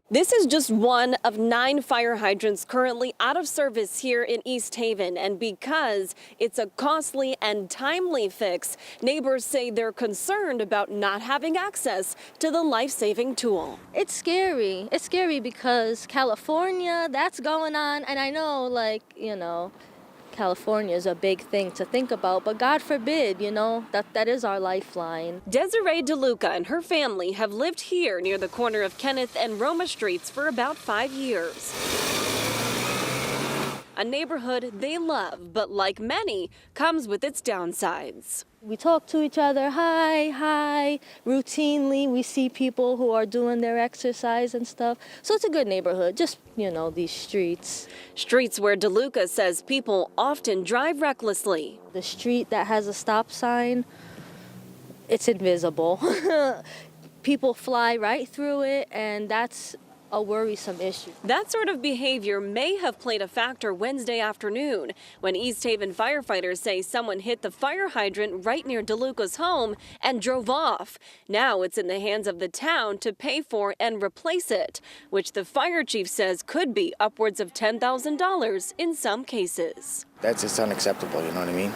This is just one of 9 fire hydrants currently out of service here in East Haven. And because it's a costly and timely fix, neighbors say they're concerned about not having access to the life-saving tool. It's scary. It's scary because California, that's going on. And I know, California is a big thing to think about, but God forbid, that is our lifeline. Desiree DeLuca and her family have lived here near the corner of Kenneth and Roma Streets for about 5 years. A neighborhood they love, but like many, comes with its downsides. We talk to each other, hi, routinely. We see people who are doing their exercise and stuff. So it's a good neighborhood, just, these streets. Streets where DeLuca says people often drive recklessly. The street that has a stop sign, it's invisible. People fly right through it, and that's a worrisome issue. That sort of behavior may have played a factor Wednesday afternoon when East Haven firefighters say someone hit the fire hydrant right near DeLuca's home and drove off. Now it's in the hands of the town to pay for and replace it, which the fire chief says could be upwards of $10,000 in some cases. That's just unacceptable, you know what I mean?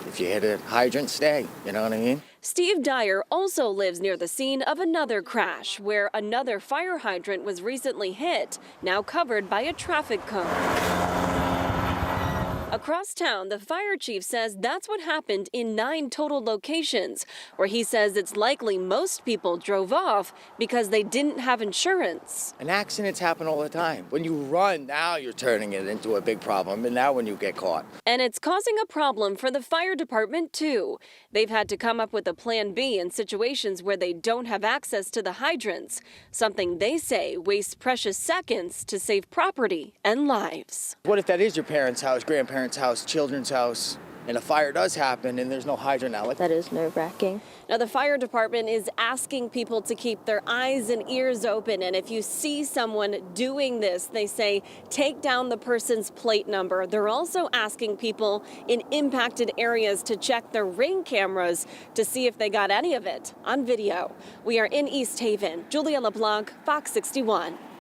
If you hit a hydrant, stay, you know what I mean? Steve Dyer also lives near the scene of another crash where another fire hydrant was recently hit, now covered by a traffic cone. Across town, the fire chief says that's what happened in 9 total locations, where he says it's likely most people drove off because they didn't have insurance. And accidents happen all the time. When you run, now you're turning it into a big problem, and now when you get caught. And it's causing a problem for the fire department, too. They've had to come up with a plan B in situations where they don't have access to the hydrants, something they say wastes precious seconds to save property and lives. What if that is your parents' house, grandparents' house, children's house, and a fire does happen and there's no hydrant outlet? That is nerve-wracking. Now, the fire department is asking people to keep their eyes and ears open. And if you see someone doing this, they say, take down the person's plate number. They're also asking people in impacted areas to check their Ring cameras to see if they got any of it on video. We are in East Haven. Julia LeBlanc, Fox 61.